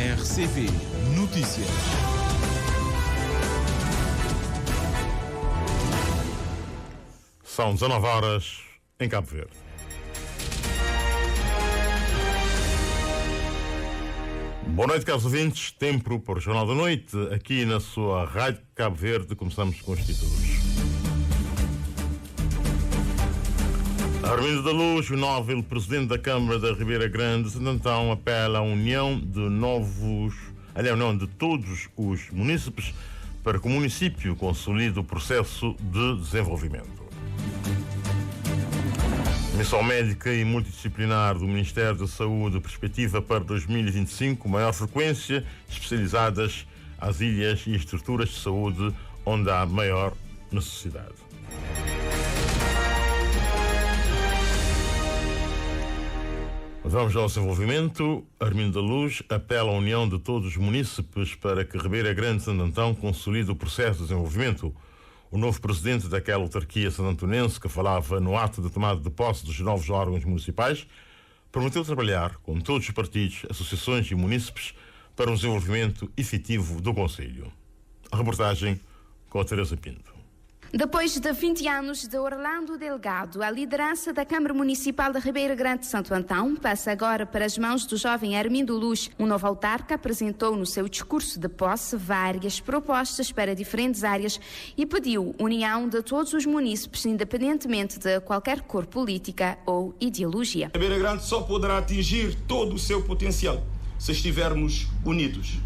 RCP Notícias. São 19 horas em Cabo Verde. Boa noite, caros ouvintes. Tempo para o Jornal da Noite, aqui na sua Rádio Cabo Verde. Começamos com os títulos. Armindo da Luz, o novo presidente da Câmara da Ribeira Grande, então apela à união de todos os munícipes para que o município consolide o processo de desenvolvimento. Missão médica e multidisciplinar do Ministério da Saúde, perspectiva para 2025, maior frequência, especializadas às ilhas e estruturas de saúde onde há maior necessidade. Vamos ao desenvolvimento. Armindo da Luz apela à união de todos os munícipes para que Ribeira Grande Santo Antão consolide o processo de desenvolvimento. O novo presidente daquela autarquia santantonense, que falava no ato de tomada de posse dos novos órgãos municipais, prometeu trabalhar com todos os partidos, associações e munícipes para um desenvolvimento efetivo do concelho. A reportagem com a Teresa Pinto. Depois de 20 anos de Orlando Delgado, a liderança da Câmara Municipal de Ribeira Grande de Santo Antão passa agora para as mãos do jovem Armindo Luz. O novo autarca apresentou no seu discurso de posse várias propostas para diferentes áreas e pediu união de todos os munícipes, independentemente de qualquer cor política ou ideologia. Ribeira Grande só poderá atingir todo o seu potencial se estivermos unidos.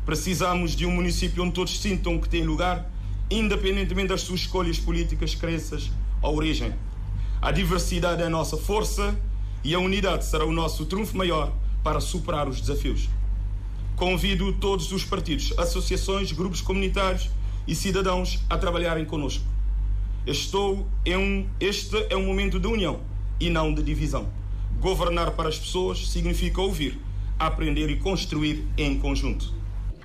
Precisamos de um município onde todos sintam que tem lugar, independentemente das suas escolhas políticas, crenças ou origem. A diversidade é a nossa força e a unidade será o nosso trunfo maior para superar os desafios. Convido todos os partidos, associações, grupos comunitários e cidadãos a trabalharem connosco. Este é um momento de união e não de divisão. Governar para as pessoas significa ouvir, aprender e construir em conjunto.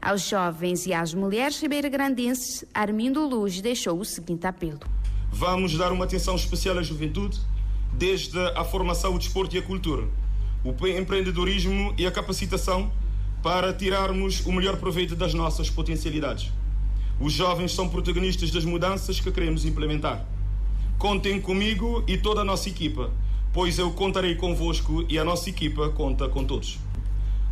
Aos jovens e às mulheres ribeiragrandenses, Armindo Luz deixou o seguinte apelo. Vamos dar uma atenção especial à juventude, desde a formação, o desporto e a cultura, o empreendedorismo e a capacitação, para tirarmos o melhor proveito das nossas potencialidades. Os jovens são protagonistas das mudanças que queremos implementar. Contem comigo e toda a nossa equipa, pois eu contarei convosco e a nossa equipa conta com todos.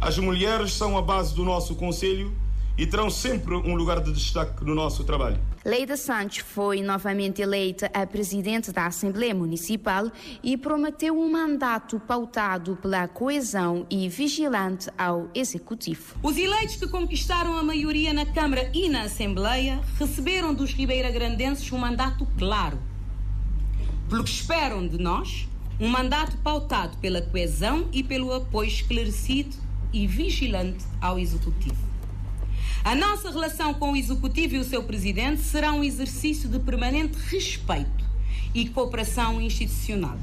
As mulheres são a base do nosso concelho e terão sempre um lugar de destaque no nosso trabalho. Leida Santos foi novamente eleita a presidente da Assembleia Municipal e prometeu um mandato pautado pela coesão e vigilante ao Executivo. Os eleitos que conquistaram a maioria na Câmara e na Assembleia receberam dos ribeiragrandenses um mandato claro. Pelo que esperam de nós, um mandato pautado pela coesão e pelo apoio esclarecido e vigilante ao Executivo. A nossa relação com o Executivo e o seu Presidente será um exercício de permanente respeito e cooperação institucional.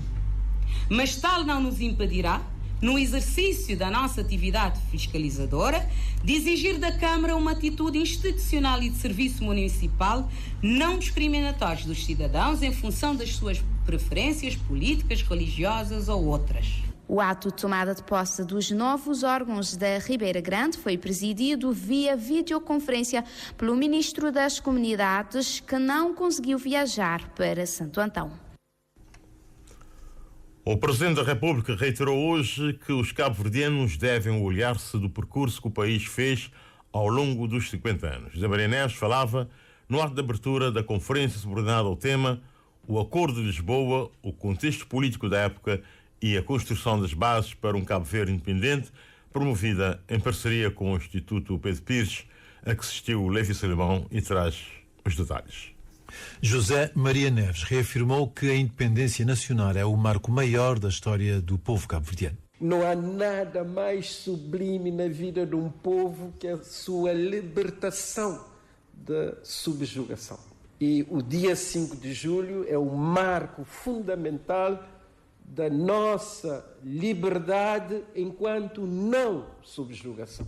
Mas tal não nos impedirá, no exercício da nossa atividade fiscalizadora, de exigir da Câmara uma atitude institucional e de serviço municipal não discriminatórios dos cidadãos em função das suas preferências políticas, religiosas ou outras. O ato de tomada de posse dos novos órgãos da Ribeira Grande foi presidido via videoconferência pelo Ministro das Comunidades, que não conseguiu viajar para Santo Antão. O Presidente da República reiterou hoje que os cabo-verdianos devem orgulhar-se do percurso que o país fez ao longo dos 50 anos. José Maria Neves falava no ato de abertura da conferência subordinada ao tema o Acordo de Lisboa, o contexto político da época e a construção das bases para um Cabo Verde independente, promovida em parceria com o Instituto Pedro Pires, a que assistiu Levi Salimão e traz os detalhes. José Maria Neves reafirmou que a independência nacional é o marco maior da história do povo cabo-verdiano. Não há nada mais sublime na vida de um povo que a sua libertação da subjugação. E o dia 5 de julho é o marco fundamental da nossa liberdade enquanto não subjugação.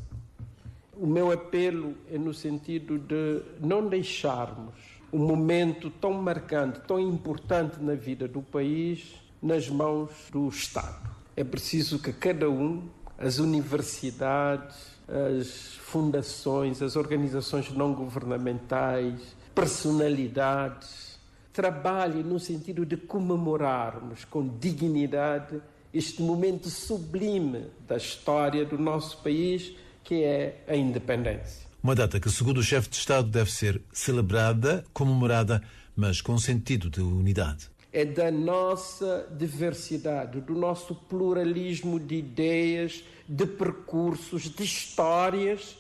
O meu apelo é no sentido de não deixarmos um momento tão marcante, tão importante na vida do país, nas mãos do Estado. É preciso que cada um, as universidades, as fundações, as organizações não governamentais, personalidades, trabalhem no sentido de comemorarmos com dignidade este momento sublime da história do nosso país, que é a independência. Uma data que, segundo o chefe de Estado, deve ser celebrada, comemorada, mas com sentido de unidade. É da nossa diversidade, do nosso pluralismo de ideias, de percursos, de histórias,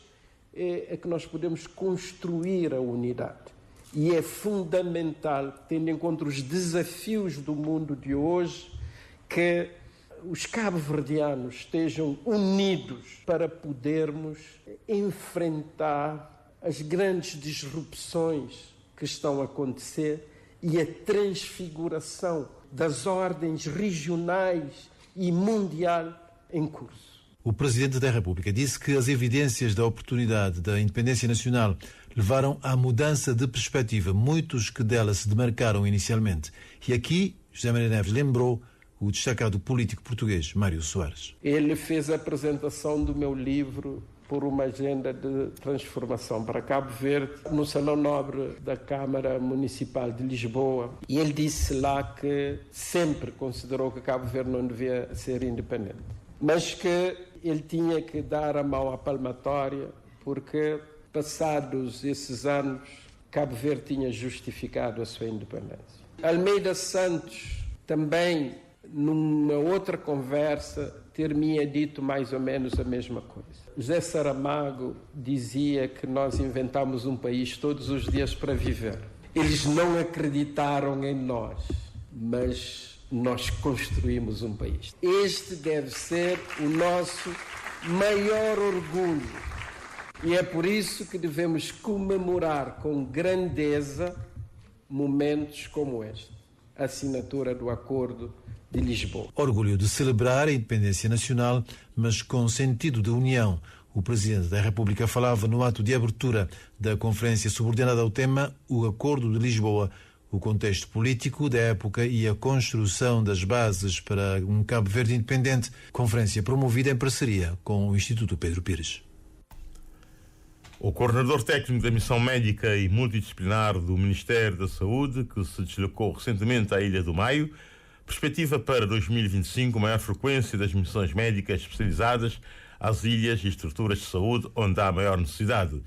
é que nós podemos construir a unidade. E é fundamental, tendo em conta os desafios do mundo de hoje, que os cabo-verdianos estejam unidos para podermos enfrentar as grandes disrupções que estão a acontecer e a transfiguração das ordens regionais e mundial em curso. O Presidente da República disse que as evidências da oportunidade da independência nacional levaram à mudança de perspectiva, muitos que dela se demarcaram inicialmente. E aqui, José Maria Neves lembrou o destacado político português Mário Soares. Ele fez a apresentação do meu livro por uma agenda de transformação para Cabo Verde, no Salão Nobre da Câmara Municipal de Lisboa. E ele disse lá que sempre considerou que Cabo Verde não devia ser independente, mas que ele tinha que dar a mão à palmatória, porque, passados esses anos, Cabo Verde tinha justificado a sua independência. Almeida Santos, também, numa outra conversa, ter-me dito mais ou menos a mesma coisa. José Saramago dizia que nós inventamos um país todos os dias para viver. Eles não acreditaram em nós, mas nós construímos um país. Este deve ser o nosso maior orgulho. E é por isso que devemos comemorar com grandeza momentos como este. A assinatura do Acordo de Lisboa. Orgulho de celebrar a independência nacional, mas com sentido de união. O Presidente da República falava no ato de abertura da conferência subordinada ao tema O Acordo de Lisboa, o contexto político da época e a construção das bases para um Cabo Verde independente, conferência promovida em parceria com o Instituto Pedro Pires. O coordenador técnico da Missão Médica e Multidisciplinar do Ministério da Saúde, que se deslocou recentemente à Ilha do Maio, perspectiva para 2025 maior frequência das missões médicas especializadas às ilhas e estruturas de saúde onde há maior necessidade.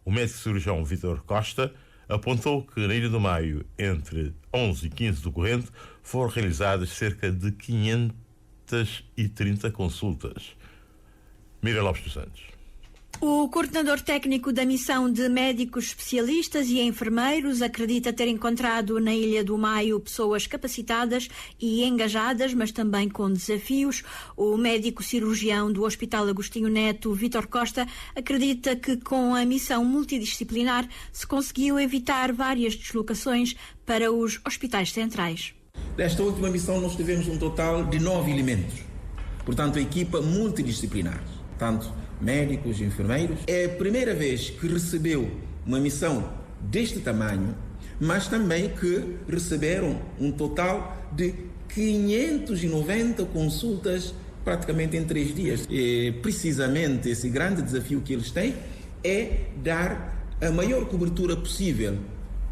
O médico cirurgião Vítor Costa apontou que na Ilha do Maio, entre 11 e 15 do corrente, foram realizadas cerca de 530 consultas. Mira Lopes dos Santos. O coordenador técnico da missão de médicos especialistas e enfermeiros acredita ter encontrado na Ilha do Maio pessoas capacitadas e engajadas, mas também com desafios. O médico cirurgião do Hospital Agostinho Neto, Vítor Costa, acredita que com a missão multidisciplinar se conseguiu evitar várias deslocações para os hospitais centrais. Nesta última missão nós tivemos um total de 9 elementos, portanto a equipa multidisciplinar, tanto médicos e enfermeiros. É a primeira vez que recebeu uma missão deste tamanho, mas também que receberam um total de 590 consultas praticamente em 3 dias. E precisamente esse grande desafio que eles têm é dar a maior cobertura possível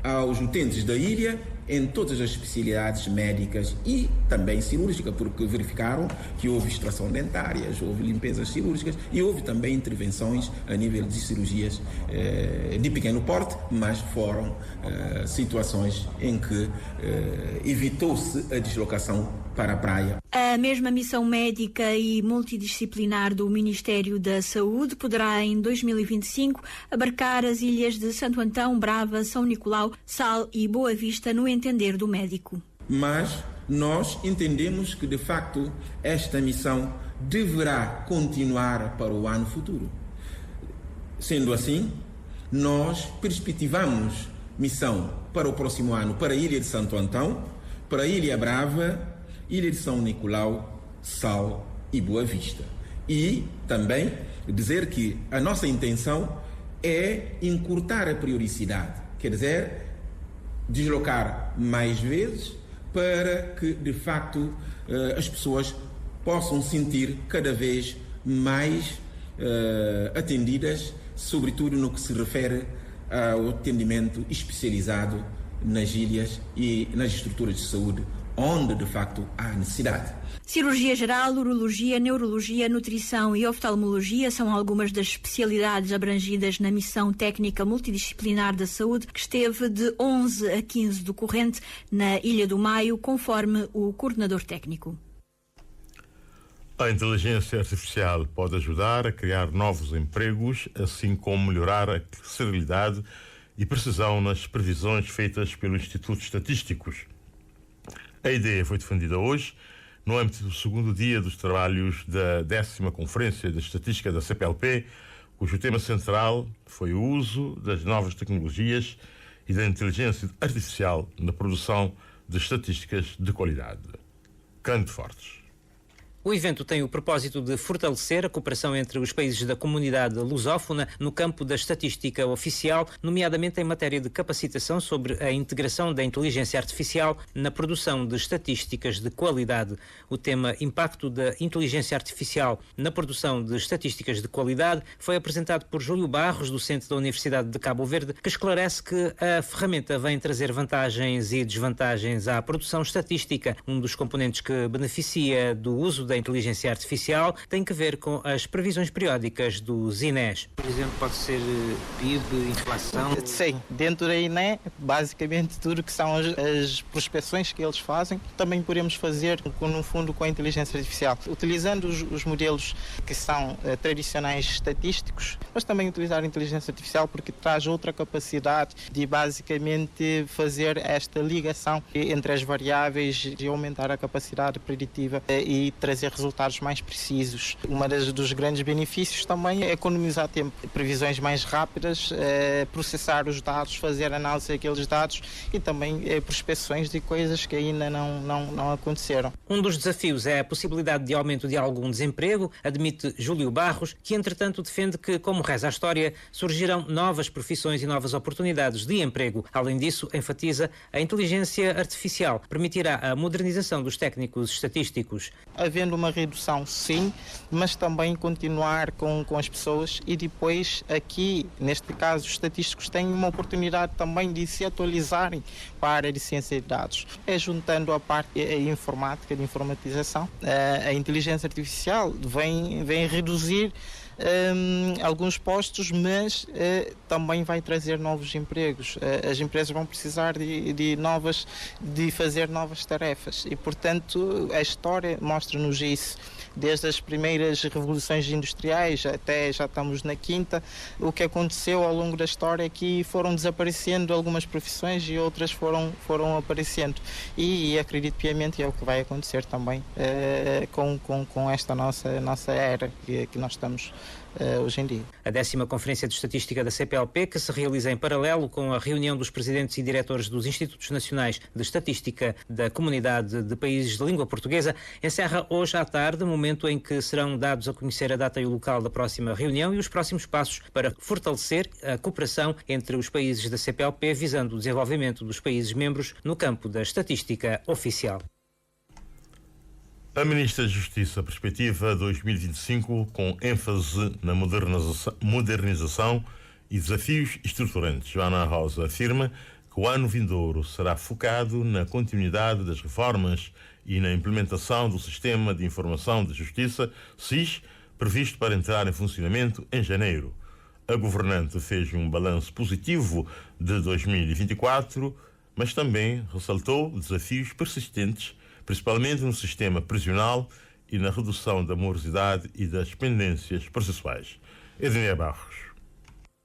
aos utentes da ilha em todas as especialidades médicas e também cirúrgica, porque verificaram que houve extração dentárias, houve limpezas cirúrgicas e houve também intervenções a nível de cirurgias de pequeno porte, mas foram situações em que evitou-se a deslocação para a praia. A mesma missão médica e multidisciplinar do Ministério da Saúde poderá, em 2025, abarcar as ilhas de Santo Antão, Brava, São Nicolau, Sal e Boa Vista, no entender do médico. Mas nós entendemos que, de facto, esta missão deverá continuar para o ano futuro. Sendo assim, nós perspectivamos missão para o próximo ano para a Ilha de Santo Antão, para a Ilha Brava, Ilha de São Nicolau, Sal e Boa Vista. E também dizer que a nossa intenção é encurtar a periodicidade, quer dizer, deslocar mais vezes para que, de facto, as pessoas possam sentir cada vez mais atendidas, sobretudo no que se refere ao atendimento especializado nas ilhas e nas estruturas de saúde, onde de facto há necessidade. Cirurgia geral, urologia, neurologia, nutrição e oftalmologia são algumas das especialidades abrangidas na missão técnica multidisciplinar da saúde, que esteve de 11 a 15 do corrente na Ilha do Maio, conforme o coordenador técnico. A inteligência artificial pode ajudar a criar novos empregos, assim como melhorar a celeridade e precisão nas previsões feitas pelos Institutos Estatísticos. A ideia foi defendida hoje no âmbito do segundo dia dos trabalhos da 10ª Conferência de Estatística da CPLP, cujo tema central foi o uso das novas tecnologias e da inteligência artificial na produção de estatísticas de qualidade. Cândido Fortes. O evento tem o propósito de fortalecer a cooperação entre os países da comunidade lusófona no campo da estatística oficial, nomeadamente em matéria de capacitação sobre a integração da inteligência artificial na produção de estatísticas de qualidade. O tema Impacto da Inteligência Artificial na produção de estatísticas de qualidade foi apresentado por Júlio Barros, docente da Universidade de Cabo Verde, que esclarece que a ferramenta vem trazer vantagens e desvantagens à produção estatística. Um dos componentes que beneficia do uso da inteligência artificial tem que ver com as previsões periódicas dos INEs. Por exemplo, pode ser PIB, inflação? Sim, dentro da INE, basicamente tudo que são as prospecções que eles fazem, também podemos fazer, no fundo, com a inteligência artificial. Utilizando os modelos que são tradicionais estatísticos, mas também utilizar a inteligência artificial porque traz outra capacidade de basicamente fazer esta ligação entre as variáveis e aumentar a capacidade preditiva e trazer resultados mais precisos. Dos grandes benefícios também é economizar tempo, previsões mais rápidas, processar os dados, fazer análise daqueles dados e também prospecções de coisas que ainda não aconteceram. Um dos desafios é a possibilidade de aumento de algum desemprego, admite Júlio Barros, que entretanto defende que, como reza a história, surgirão novas profissões e novas oportunidades de emprego. Além disso, enfatiza, a inteligência artificial permitirá a modernização dos técnicos estatísticos. Havendo uma redução, sim, mas também continuar com as pessoas e depois aqui, neste caso, os estatísticos têm uma oportunidade também de se atualizarem para a área de ciência de dados. Juntando a parte informática, de informatização, a inteligência artificial vem reduzir alguns postos, mas também vai trazer novos empregos. As empresas vão precisar de fazer novas tarefas e, portanto, a história mostra-nos isso. Desde as primeiras revoluções industriais até já estamos na quinta, o que aconteceu ao longo da história é que foram desaparecendo algumas profissões e outras foram aparecendo. E acredito piamente que é o que vai acontecer também com esta nossa era que nós estamos hoje em dia. A 10ª Conferência de Estatística da CPLP, que se realiza em paralelo com a reunião dos presidentes e diretores dos Institutos Nacionais de Estatística da Comunidade de Países de Língua Portuguesa, encerra hoje à tarde, momento em que serão dados a conhecer a data e o local da próxima reunião e os próximos passos para fortalecer a cooperação entre os países da CPLP, visando o desenvolvimento dos países membros no campo da estatística oficial. A Ministra da Justiça perspectiva 2025 com ênfase na modernização e desafios estruturantes. Joana Rosa afirma que o ano vindouro será focado na continuidade das reformas e na implementação do Sistema de Informação de Justiça, SIS, previsto para entrar em funcionamento em janeiro. A governante fez um balanço positivo de 2024, mas também ressaltou desafios persistentes, principalmente no sistema prisional e na redução da morosidade e das pendências processuais. Edneia Barros.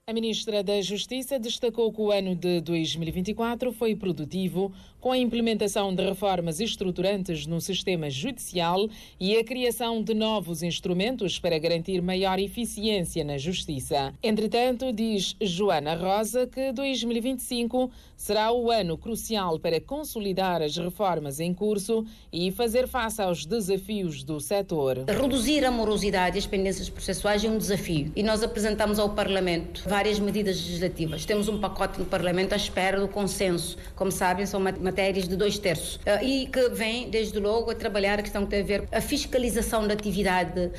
A Ministra da Justiça destacou que o ano de 2024 foi produtivo, com a implementação de reformas estruturantes no sistema judicial e a criação de novos instrumentos para garantir maior eficiência na justiça. Entretanto, diz Joana Rosa que 2025 será o ano crucial para consolidar as reformas em curso e fazer face aos desafios do setor. Reduzir a morosidade e as pendências processuais é um desafio e nós apresentamos ao Parlamento várias várias medidas legislativas. Temos um pacote no Parlamento à espera do consenso. Como sabem, são matérias de 2/3 e que vem, desde logo, a trabalhar a questão que tem a ver com a fiscalização da atividade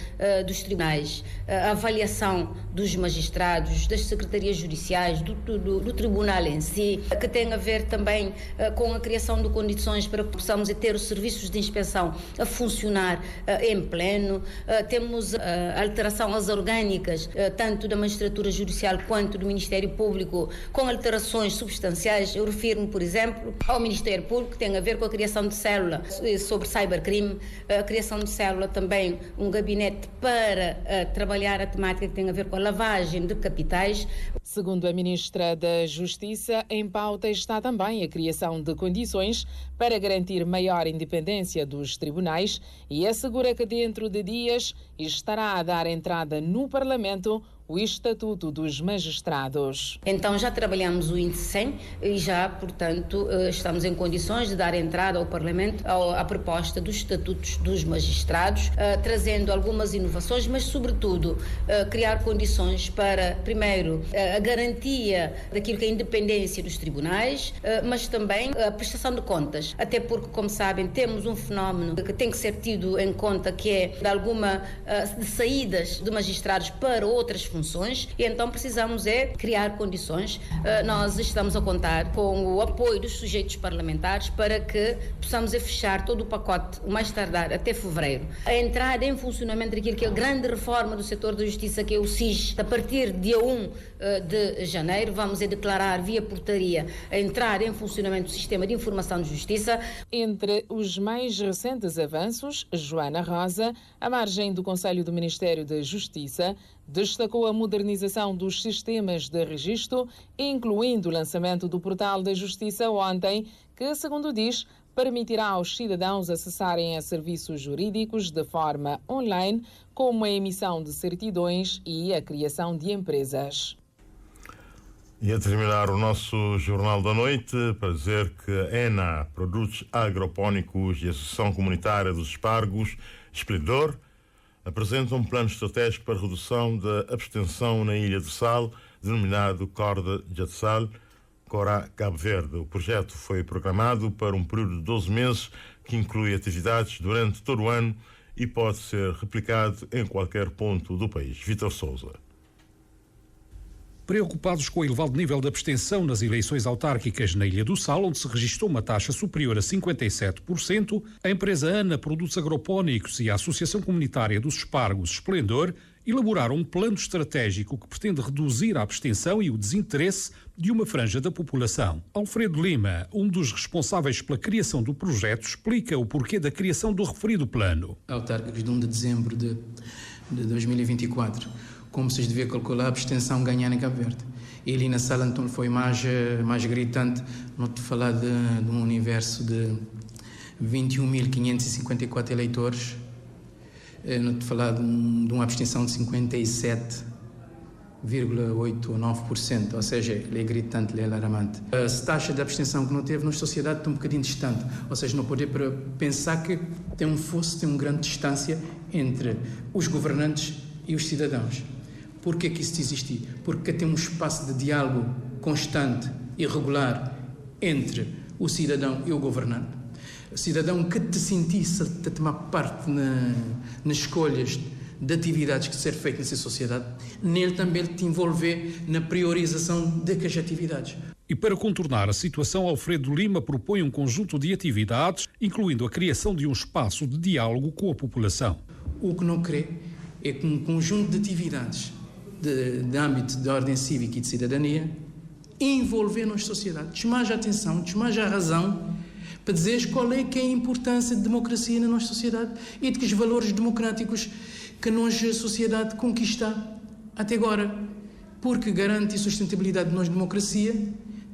dos tribunais, a avaliação dos magistrados, das secretarias judiciais, do tribunal em si, que tem a ver também com a criação de condições para que possamos ter os serviços de inspeção a funcionar em pleno. Temos a alteração às orgânicas, tanto da magistratura judicial quanto do Ministério Público, com alterações substanciais. Eu refiro-me, por exemplo, ao Ministério Público, que tem a ver com a criação de célula sobre cybercrime, a criação de célula também, um gabinete para trabalhar a temática que tem a ver com a lavagem de capitais. Segundo a Ministra da Justiça, em pauta está também a criação de condições para garantir maior independência dos tribunais e assegura que dentro de dias estará a dar entrada no Parlamento o Estatuto dos Magistrados. Então já trabalhamos o índice 100 e já, portanto, estamos em condições de dar entrada ao Parlamento à proposta dos Estatutos dos Magistrados, trazendo algumas inovações, mas sobretudo criar condições para, primeiro, a garantia daquilo que é a independência dos tribunais, mas também a prestação de contas, até porque, como sabem, temos um fenómeno que tem que ser tido em conta, que é de saídas de magistrados para outras funções, e então precisamos criar condições. Nós estamos a contar com o apoio dos sujeitos parlamentares para que possamos fechar todo o pacote, o mais tardar até fevereiro. A entrada em funcionamento daquilo que é a grande reforma do setor da justiça, que é o SIS, a partir de dia 1 de janeiro, vamos declarar via portaria a entrada em funcionamento do Sistema de Informação de Justiça. Entre os mais recentes avanços, Joana Rosa, à margem do Conselho do Ministério da Justiça, destacou a modernização dos sistemas de registro, incluindo o lançamento do Portal da Justiça ontem, que, segundo diz, permitirá aos cidadãos acessarem a serviços jurídicos de forma online, como a emissão de certidões e a criação de empresas. E a terminar o nosso Jornal da Noite, para dizer que a ENA, Produtos Agropónicos e a Associação Comunitária dos Espargos, Esplendor, apresenta um plano estratégico para a redução da abstenção na Ilha de Sal, denominado Corda de Sal, Corá Cabo Verde. O projeto foi programado para um período de 12 meses, que inclui atividades durante todo o ano e pode ser replicado em qualquer ponto do país. Vítor Sousa. Preocupados com o elevado nível de abstenção nas eleições autárquicas na Ilha do Sal, onde se registrou uma taxa superior a 57%, a empresa ANA Produtos Agropónicos e a Associação Comunitária dos Espargos Esplendor elaboraram um plano estratégico que pretende reduzir a abstenção e o desinteresse de uma franja da população. Alfredo Lima, um dos responsáveis pela criação do projeto, explica o porquê da criação do referido plano. Autárquicas de 1 de dezembro de 2024. Como se devia calcular a abstenção ganhar em Cabo Verde. E ali na sala, então, foi mais gritante, não-te falar de um universo de 21.554 eleitores, não-te falar de uma abstenção de 57,8 ou 9%, ou seja, ele é gritante, ele é alarmante. A taxa de abstenção que não teve na sociedade está um bocadinho distante, ou seja, não pode pensar que tem uma grande distância entre os governantes e os cidadãos. Por que isso existe? Porque tem um espaço de diálogo constante e regular entre o cidadão e o governante. O cidadão que te sentisse a tomar parte nas escolhas de atividades que ser feitas nessa sociedade, nele também te envolver na priorização daquelas atividades. E para contornar a situação, Alfredo Lima propõe um conjunto de atividades, incluindo a criação de um espaço de diálogo com a população. O que não crê é que um conjunto de atividades de âmbito de ordem cívica e de cidadania envolver nas sociedades. Desmaja a atenção, desmaja a razão para dizer qual é que é a importância de democracia na nossa sociedade e de que os valores democráticos que a nossa sociedade conquista até agora. Porque garante a sustentabilidade da nossa democracia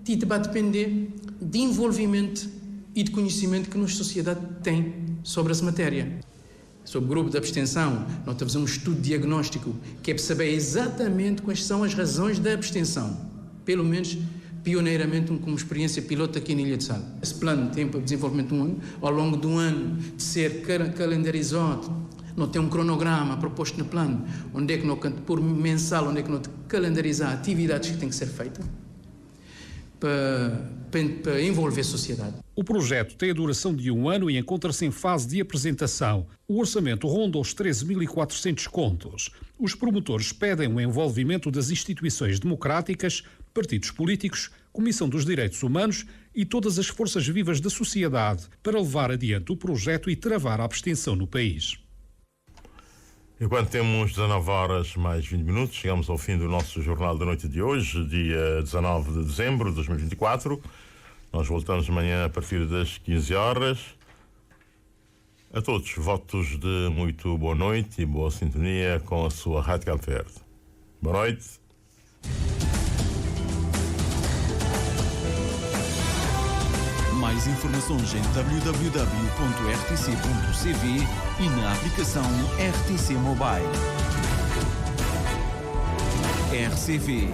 e vai depender de envolvimento e de conhecimento que a nossa sociedade tem sobre essa matéria. Sobre o grupo de abstenção, nós temos um estudo diagnóstico que é para saber exatamente quais são as razões da abstenção. Pelo menos, pioneiramente, como experiência piloto aqui na Ilha de Sal. Esse plano tem para o desenvolvimento ao longo de um ano, de ser calendarizado, Não tem um cronograma proposto no plano, onde é que nós, por mensal, onde é que nós calendarizar atividades que têm que ser feitas para envolver a sociedade. O projeto tem a duração de 1 ano e encontra-se em fase de apresentação. O orçamento ronda os 13.400 contos. Os promotores pedem o envolvimento das instituições democráticas, partidos políticos, Comissão dos Direitos Humanos e todas as forças vivas da sociedade para levar adiante o projeto e travar a abstenção no país. Enquanto temos 19 horas mais 20 minutos, chegamos ao fim do nosso Jornal da Noite de hoje, dia 19 de dezembro de 2024. Nós voltamos amanhã a partir das 15 horas. A todos, votos de muito boa noite e boa sintonia com a sua Rádio Cabo Verde. Boa noite. Mais informações em www.rtc.cv e na aplicação RTC Mobile. RCV